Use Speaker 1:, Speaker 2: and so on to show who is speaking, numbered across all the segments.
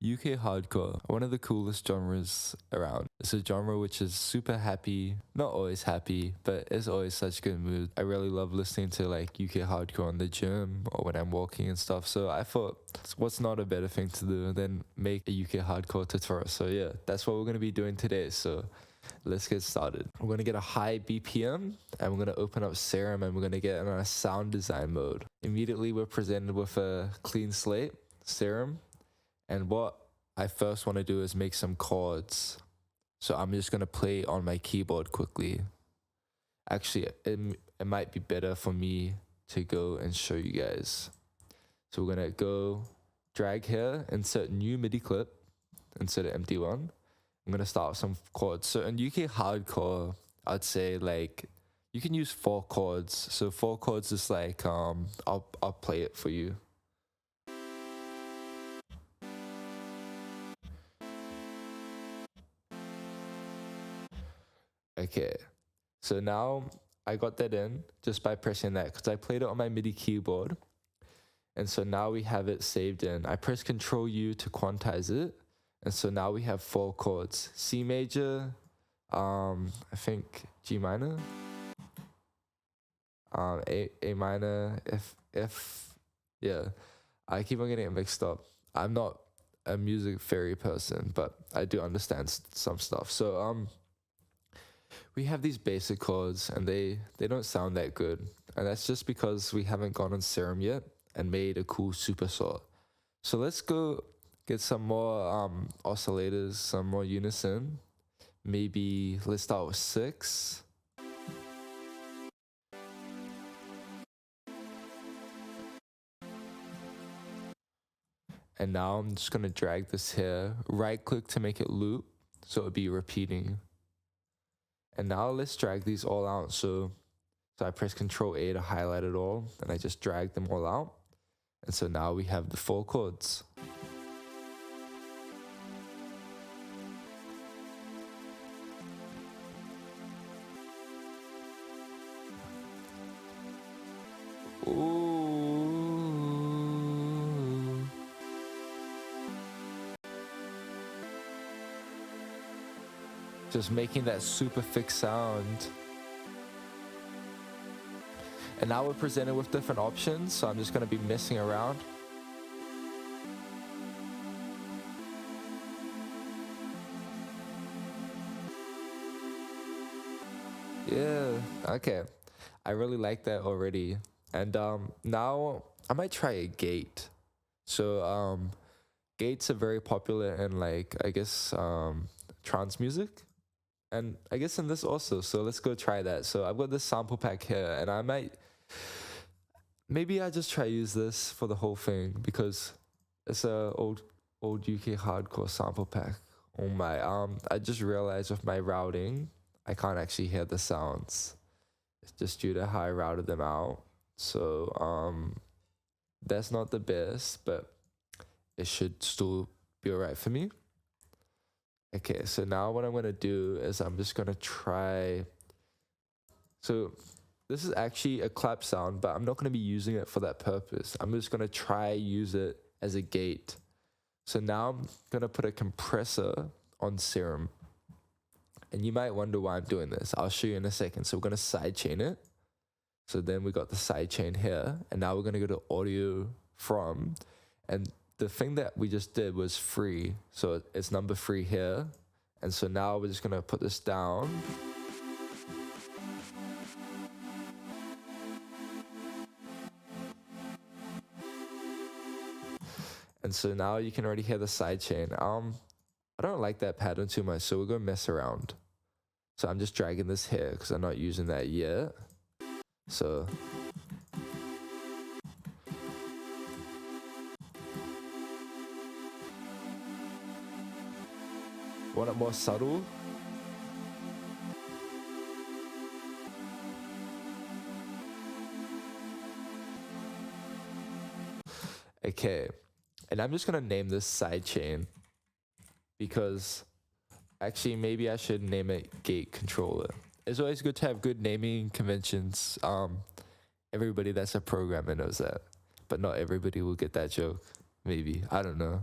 Speaker 1: UK hardcore, one of the coolest genres around. It's a genre which is super happy, not always happy, but it's always such good mood. I really love listening to like UK hardcore in the gym or when I'm walking and stuff. So I thought, what's not a better thing to do than make a UK hardcore tutorial? So yeah, that's what we're gonna be doing today. So let's get started. We're gonna get a high BPM and we're gonna open up Serum and we're gonna get in our sound design mode. Immediately we're presented with a clean slate, Serum. And what I first want to do is make some chords. So I'm just going to play on my keyboard quickly. Actually, it might be better for me to go and show you guys. So we're going to go drag here, insert new MIDI clip, insert an empty one. I'm going to start with some chords. So in UK hardcore, I'd say like you can use 4 chords. So 4 chords is like, I'll play it for you. Okay, so now I got that in just by pressing that because I played it on my MIDI keyboard. And so now we have it saved in. I press Control U to quantize it. And so now we have 4 chords. C major, I think G minor, A minor, F, yeah. I keep on getting it mixed up. I'm not a music theory person, but I do understand some stuff. So, we have these basic chords and they don't sound that good. And that's just because we haven't gone on Serum yet and made a cool super saw. So let's go get some more oscillators, some more unison. Maybe let's start with 6. And now I'm just gonna drag this here, right click to make it loop, so it'll be repeating. And now let's drag these all out. So I press Control A to highlight it all, and I just drag them all out. And so now we have the 4 chords. Ooh. Just making that super thick sound. And now we're presented with different options, so I'm just going to be messing around. Yeah, okay. I really like that already. And now I might try a gate. So gates are very popular in like, I guess, trance music. And I guess in this also, so let's go try that. So I've got this sample pack here, and maybe I just try use this for the whole thing because it's a old UK hardcore sample pack. Oh my, I just realized with my routing, I can't actually hear the sounds. It's just due to how I routed them out. So that's not the best, but it should still be alright for me. Okay, so now what I'm gonna do is I'm just gonna try. So this is actually a clap sound, but I'm not gonna be using it for that purpose. I'm just gonna try use it as a gate. So now I'm gonna put a compressor on Serum. And you might wonder why I'm doing this. I'll show you in a second. So we're gonna sidechain it. So then we got the sidechain here, and now we're gonna go to audio from, and the thing that we just did was 3, so it's number 3 here. And so now we're just gonna put this down. And so now you can already hear the sidechain. I don't like that pattern too much, so we're gonna mess around. So I'm just dragging this here because I'm not using that yet. So want it more subtle? Okay, and I'm just gonna name this sidechain because actually maybe I should name it gate controller. It's always good to have good naming conventions. Everybody that's a programmer knows that, but not everybody will get that joke. Maybe, I don't know.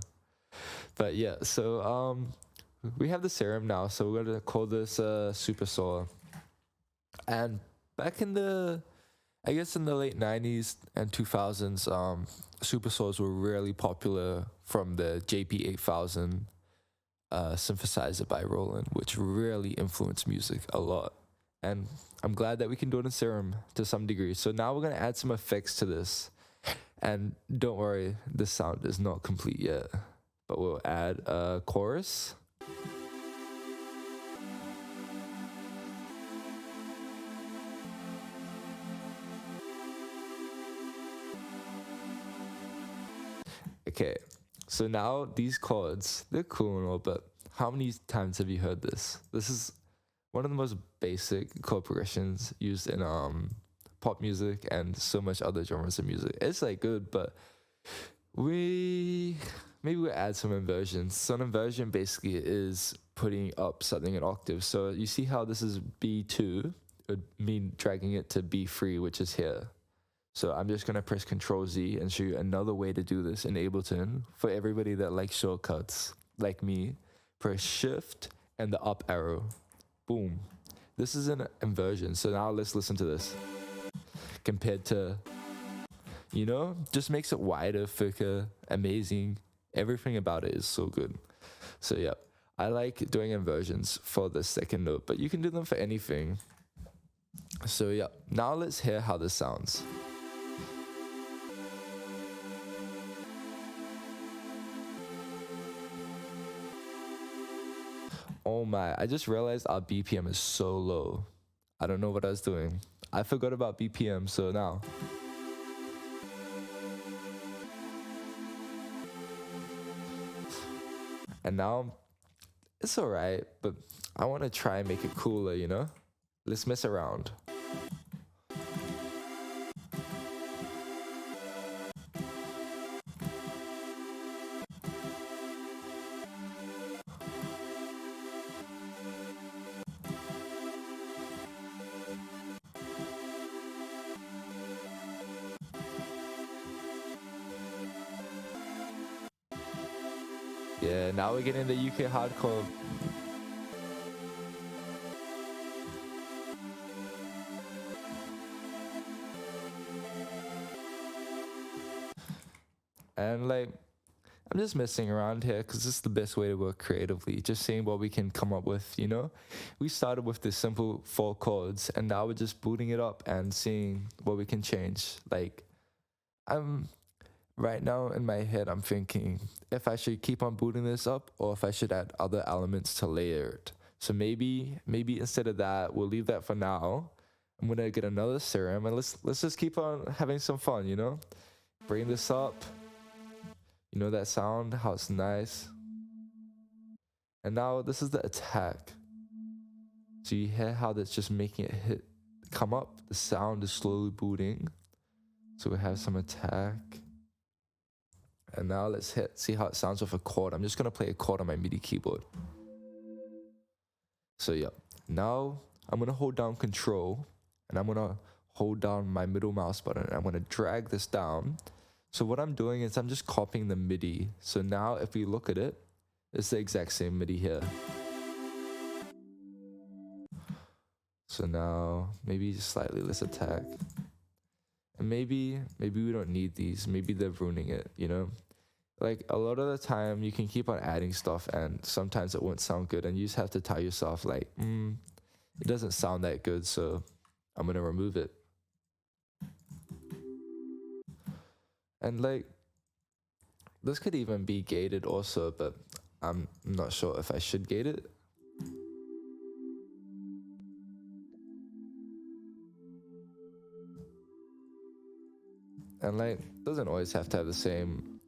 Speaker 1: But yeah, so we have the serum now, so we're gonna call this super saw. And back in the, I guess in the late 90s and 2000s, super saws were really popular from the JP8000 synthesizer by Roland, which really influenced music a lot. And I'm glad that we can do it in serum to some degree. So now we're gonna add some effects to this. And don't worry, this sound is not complete yet, but we'll add a chorus. Okay, so now these chords, they're cool and all, but how many times have you heard this? This is one of the most basic chord progressions used in pop music and so much other genres of music. It's like good, but maybe we'll add some inversions. So an inversion basically is putting up something in octaves. So you see how this is B2, it would mean dragging it to B3, which is here. So I'm just gonna press Control Z and show you another way to do this in Ableton. For everybody that likes shortcuts, like me, press Shift and the up arrow. Boom. This is an inversion. So now let's listen to this. Compared to, you know, just makes it wider, thicker, amazing. Everything about it is so good. So yeah, I like doing inversions for the second note, but you can do them for anything. So yeah, now let's hear how this sounds. Oh my, I just realized our BPM is so low. I don't know what I was doing. I forgot about BPM, so now. And now, it's alright, but I want to try and make it cooler, you know? Let's mess around. Yeah, now we're getting the UK hardcore. And like, I'm just messing around here because this is the best way to work creatively. Just seeing what we can come up with, you know? We started with the simple 4 chords and now we're just booting it up and seeing what we can change. Like, I'm right now in my head, I'm thinking if I should keep on booting this up or if I should add other elements to layer it. So maybe instead of that, we'll leave that for now. I'm gonna get another serum and let's just keep on having some fun, you know? Bring this up. You know that sound, how it's nice. And now this is the attack. So you hear how that's just making it hit, come up. The sound is slowly booting. So we have some attack. And now let's see how it sounds with a chord. I'm just gonna play a chord on my MIDI keyboard. So yeah, now I'm gonna hold down Control and I'm gonna hold down my middle mouse button and I'm gonna drag this down. So what I'm doing is I'm just copying the MIDI. So now if we look at it, it's the exact same MIDI here. So now maybe just slightly less attack. And maybe we don't need these. Maybe they're ruining it, you know? Like a lot of the time you can keep on adding stuff and sometimes it won't sound good and you just have to tell yourself like, it doesn't sound that good, so I'm gonna remove it. And like, this could even be gated also, but I'm not sure if I should gate it. And like, doesn't always have to have the same,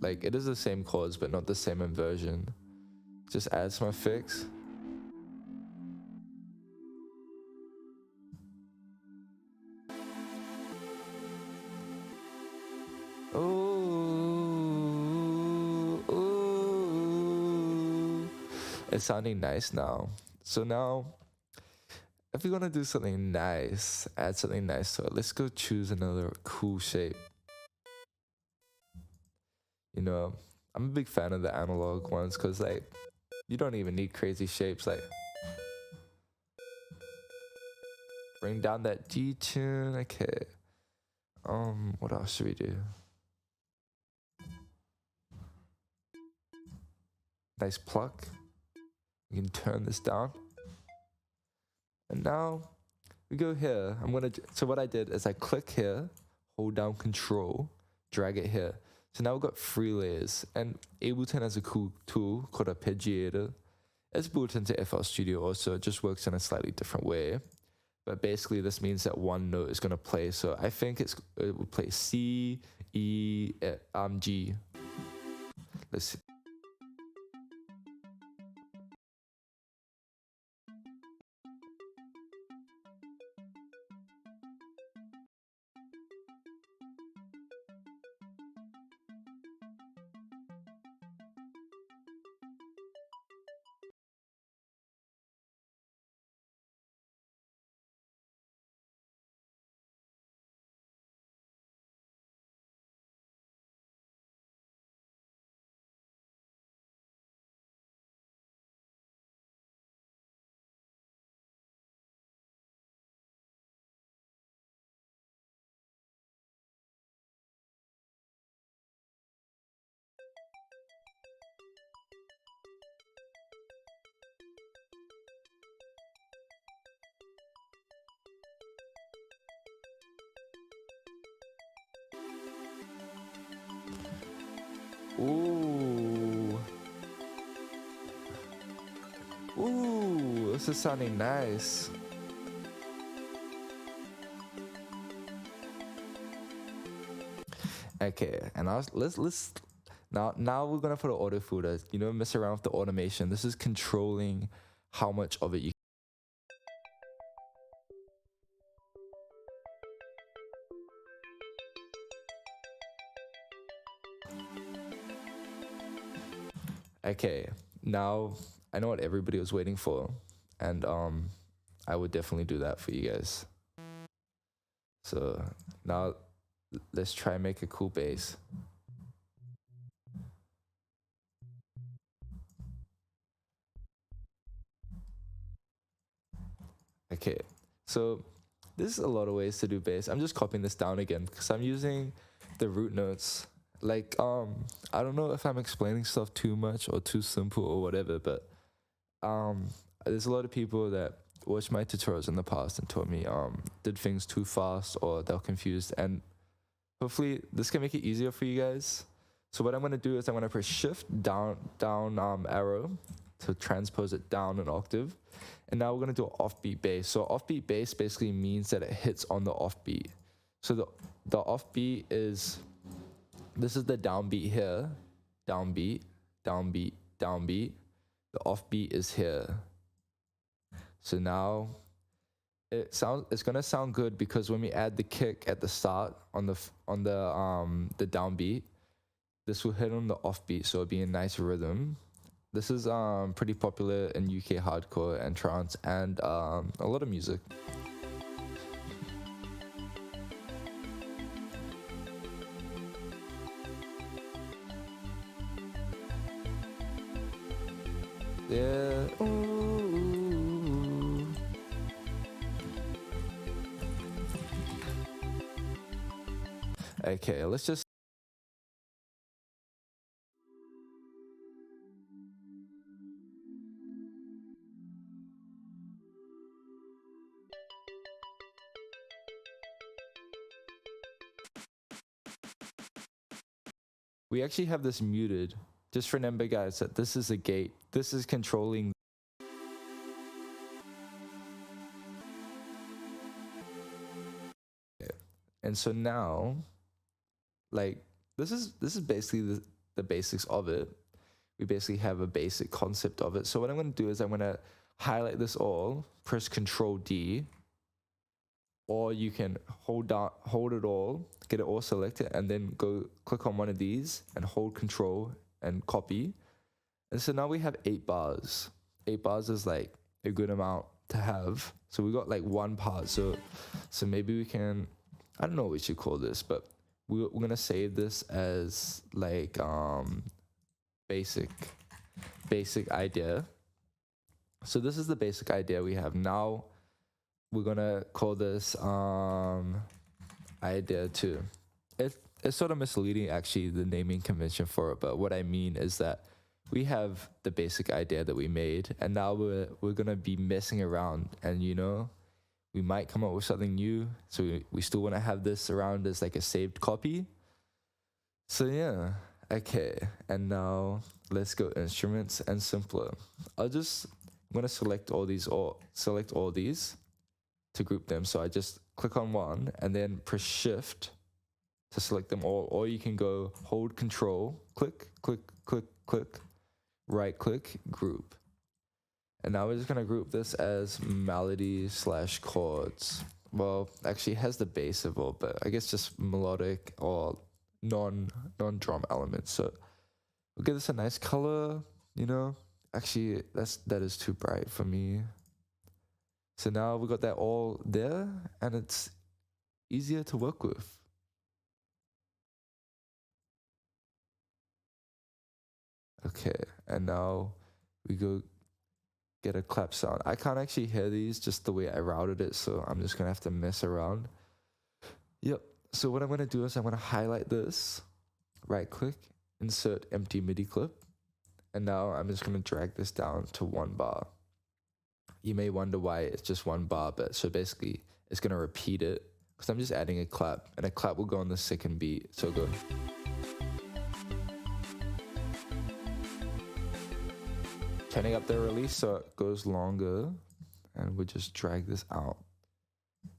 Speaker 1: like it is the same chords, but not the same inversion. Just add some effects. It's sounding nice now. So now, if we're gonna do something nice, add something nice to it, let's go choose another cool shape. You know, I'm a big fan of the analog ones because like you don't even need crazy shapes. Like bring down that G tune. Okay. What else should we do? Nice pluck. We can turn this down. And now we go here. So what I did is I click here, hold down control, drag it here. So now we've got 3 layers, and Ableton has a cool tool called arpeggiator. It's built into FL Studio also, it just works in a slightly different way. But basically this means that one note is gonna play. So I think it would play C, E, G. Let's see. Ooh. Ooh, this is sounding nice. Okay, and let's now we're gonna put an auto filter. You know, mess around with the automation. This is controlling how much of it you. Okay, now I know what everybody was waiting for, and I would definitely do that for you guys. So now let's try and make a cool bass. Okay, so there's a lot of ways to do bass. I'm just copying this down again because I'm using the root notes. Like I don't know if I'm explaining stuff too much or too simple or whatever, but there's a lot of people that watched my tutorials in the past and told me did things too fast or they're confused, and hopefully this can make it easier for you guys. So what I'm gonna do is I'm gonna press shift down arrow to transpose it down an octave. And now we're gonna do an offbeat bass. So offbeat bass basically means that it hits on the offbeat. So the offbeat is, this is the downbeat here, downbeat, downbeat, downbeat. The offbeat is here. So now it's gonna sound good because when we add the kick at the start on the downbeat, this will hit on the offbeat, so it'll be a nice rhythm. This is pretty popular in UK hardcore and trance and a lot of music. Yeah. Ooh. Okay, let's just. We actually have this muted. Just remember, guys, that this is a gate. This is controlling. And so now, like, this is basically the basics of it. We basically have a basic concept of it. So what I'm going to do is I'm going to highlight this all, press Control D, or you can hold it all, get it all selected, and then go click on one of these and hold Control and copy. And so now we have 8 bars. 8 bars is like a good amount to have. So we got like one part. So maybe we can, I don't know what we should call this, but we're gonna save this as like basic idea. So this is the basic idea we have. Now we're gonna call this idea 2. It's sort of misleading actually, the naming convention for it, but what I mean is that we have the basic idea that we made, and now we're gonna be messing around, and you know, we might come up with something new. So we still want to have this around as like a saved copy. So yeah, okay. And now let's go instruments and simpler. I'm gonna select all these to group them. So I just click on one and then press shift to select them all, or you can go hold control, click, click, click, click, right click, group. And now we're just gonna group this as melodies / chords. Well, actually it has the bass involved, but I guess just melodic or non-drum elements. So we'll give this a nice color, you know. Actually, that is too bright for me. So now we got that all there, and it's easier to work with. Okay, and now we go get a clap sound. I can't actually hear these just the way I routed it, so I'm just gonna have to mess around. Yep, so what I'm gonna do is I'm gonna highlight this, right click, insert empty MIDI clip, and now I'm just gonna drag this down to 1 bar. You may wonder why it's just 1 bar, but so basically it's gonna repeat it, because I'm just adding a clap, and a clap will go on the second beat, so go. Turning up the release so it goes longer, and we'll just drag this out.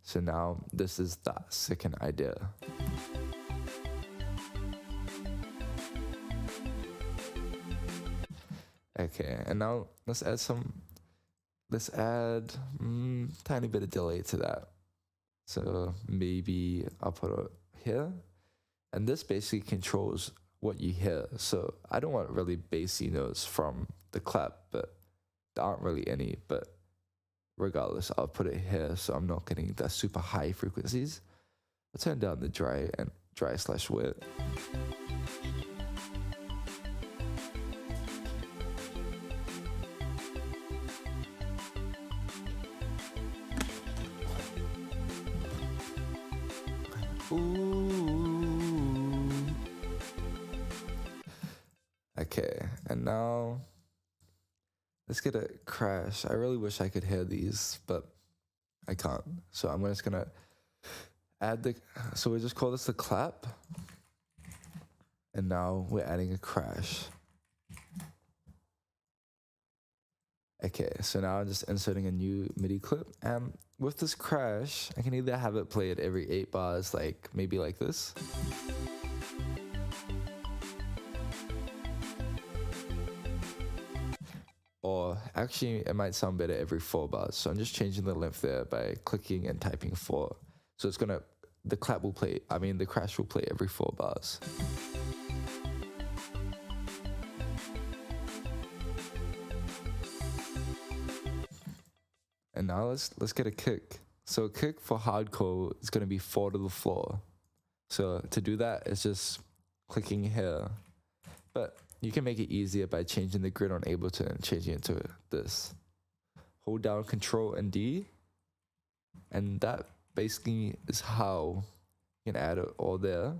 Speaker 1: So now this is the second idea. Okay, and now let's add tiny bit of delay to that. So maybe I'll put it here, and this basically controls what you hear. So I don't want really bassy notes from the clap, but there aren't really any, but regardless, I'll put it here so I'm not getting the super high frequencies. I'll turn down the dry / wet. Ooh. Okay, and now let's get a crash. I really wish I could hear these, but I can't. So I'm just gonna add so we just call this the clap. And now we're adding a crash. Okay, so now I'm just inserting a new MIDI clip. And with this crash, I can either have it play at every 8 bars, like maybe like this. Or actually, it might sound better every 4 bars. So I'm just changing the length there by clicking and typing 4. So it's gonna, the crash will play every 4 bars. And now let's get a kick. So a kick for hardcore is gonna be 4 to the floor. So to do that, it's just clicking here. But you can make it easier by changing the grid on Ableton and changing it to this. Hold down Control and D, and that basically is how you can add it all there.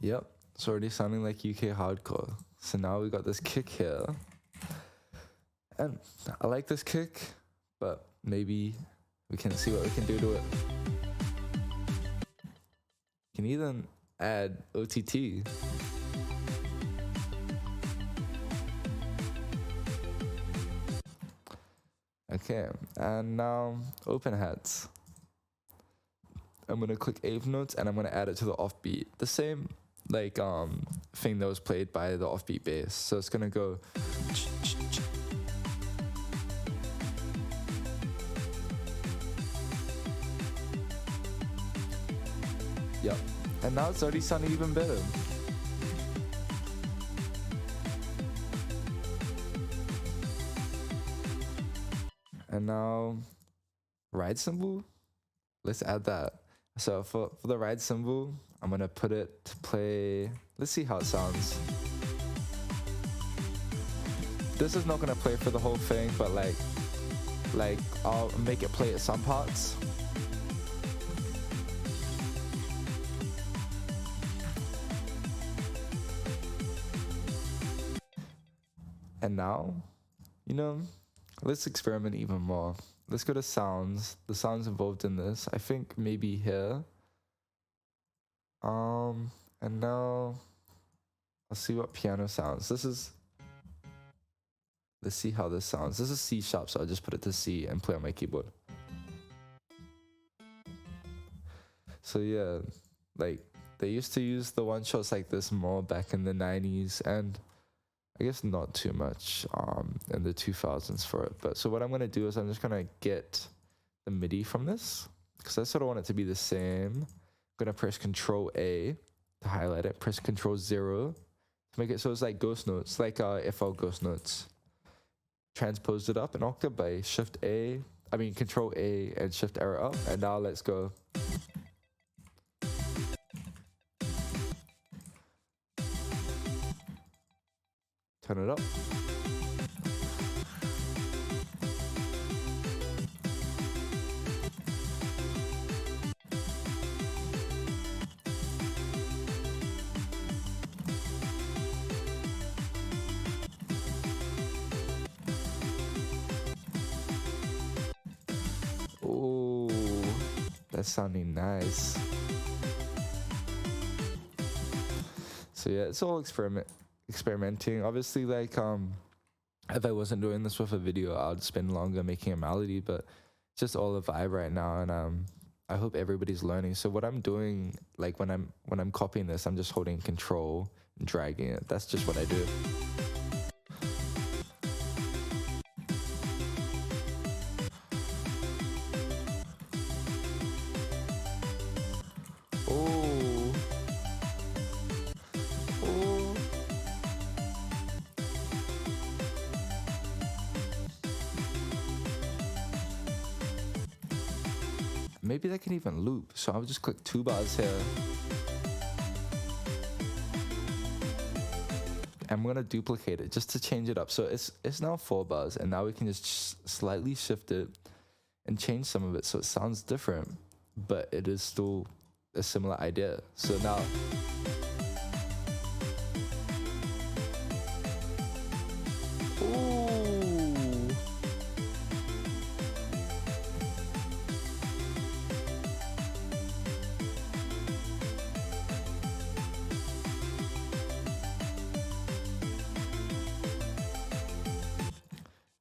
Speaker 1: Yep, it's already sounding like UK hardcore. So now we got this kick here. And I like this kick, but maybe we can see what we can do to it. You can even add OTT. Okay, and now open hats. I'm gonna click eighth notes and I'm gonna add it to the offbeat. The same like thing that was played by the offbeat bass. So it's gonna go. Yep, and now it's already sounding even better. And now ride cymbal, let's add that. So for the ride cymbal, I'm gonna put it to play. Let's see how it sounds. This is not gonna play for the whole thing, but like I'll make it play at some parts. And now, you know, let's experiment even more. Let's go to sounds. The sounds involved in this, I think maybe here. And now I'll see what piano sounds. Let's see how this sounds. This is C sharp, so I'll just put it to C and play on my keyboard. So yeah, like they used to use the one shots like this more back in the 90s, and I guess not too much in the 2000s for it. But so what I'm gonna do is I'm just gonna get the MIDI from this, because I sort of want it to be the same. I'm gonna press Control A to highlight it, press Control 0 to make it so it's like ghost notes, like FL ghost notes. Transposed it up an octave by Control A and Shift arrow up, and now let's go. Turn it up. Oh, that's sounding nice. So yeah, it's all experimenting. Obviously, like if I wasn't doing this with a video, I'd spend longer making a melody, but it's just all a vibe right now, and I hope everybody's learning. So what I'm doing, like when I'm copying this, I'm just holding Control and dragging it. That's just what I do. Maybe that can even loop. So I'll just click 2 bars here. I'm gonna duplicate it just to change it up. So it's now 4 bars, and now we can just slightly shift it and change some of it so it sounds different, but it is still a similar idea. So now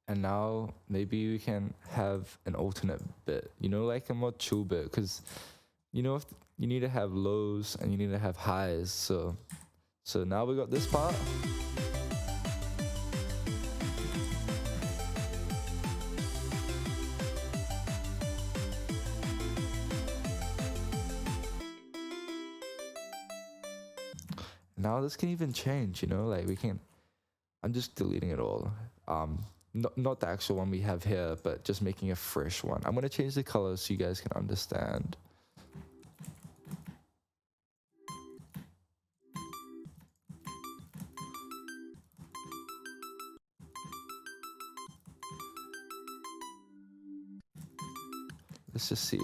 Speaker 1: and now maybe we can have an alternate bit, you know, like a more chill bit, because you know, if you need to have lows and you need to have highs. So now we got this part. Now this can even change, you know, like we can, I'm just deleting it all. Not the actual one we have here, but just making a fresh one. I'm gonna change the color so you guys can understand. Let's just see.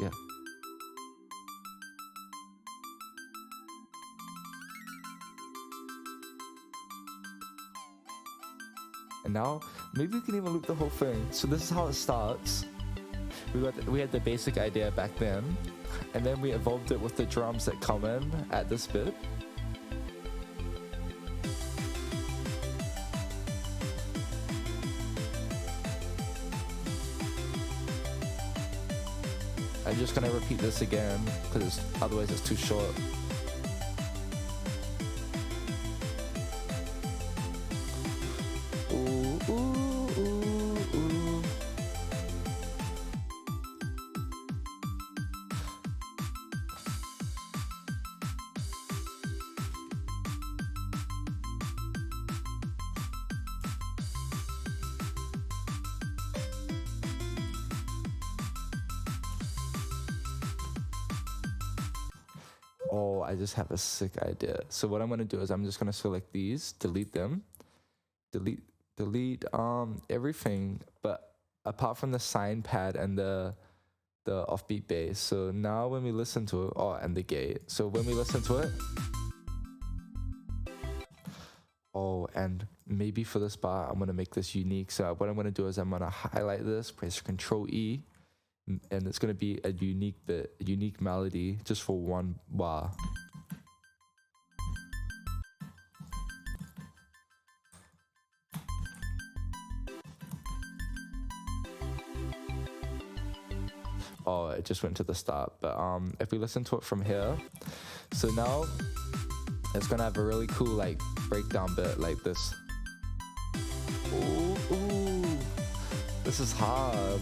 Speaker 1: And now maybe we can even loop the whole thing. So this is how it starts. We had the basic idea back then, and then we evolved it with the drums that come in at this bit. I'm just gonna repeat this again because otherwise it's too short. Oh, I just have a sick idea. So what I'm gonna do is I'm just gonna select these, delete them, delete everything, but apart from the sign pad and the offbeat bass. So now when we listen to it, oh, and the gate. So when we listen to it, oh, and maybe for this bar, I'm gonna make this unique. So what I'm gonna do is I'm gonna highlight this, press Control E, and it's gonna be a unique bit, a unique melody just for one bar. Oh, it just went to the start. But if we listen to it from here, so now it's gonna have a really cool like breakdown bit like this. Ooh, this is hard.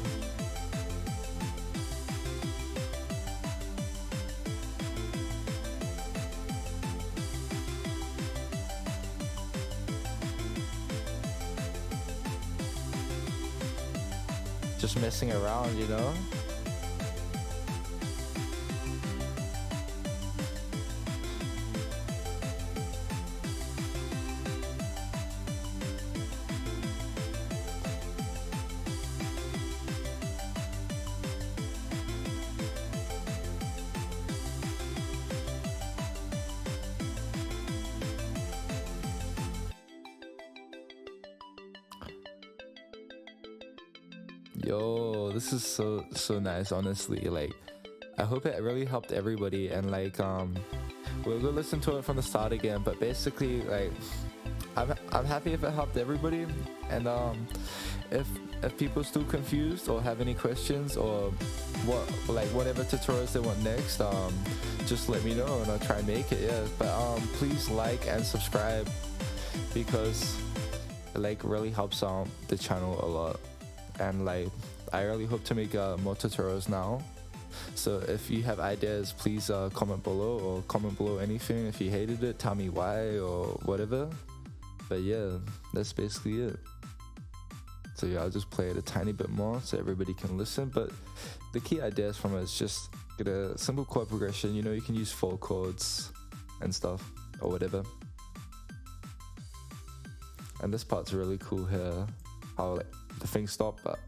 Speaker 1: Just messing around, you know? Yo, this is so nice, honestly. Like, I hope it really helped everybody, and like we'll go listen to it from the start again. But basically, like, I'm happy if it helped everybody, and if people still confused or have any questions or whatever tutorials they want next, just let me know and I'll try and make it. Yeah, but please like and subscribe because it like really helps out the channel a lot. And like I really hope to make more tutorials now. So if you have ideas, please comment below, or comment below anything. If you hated it, tell me why or whatever. But yeah, that's basically it. So yeah, I'll just play it a tiny bit more so everybody can listen. But the key ideas from it is just get a simple chord progression. You know, you can use 4 chords and stuff or whatever. And this part's really cool here. How like the thing stopped, but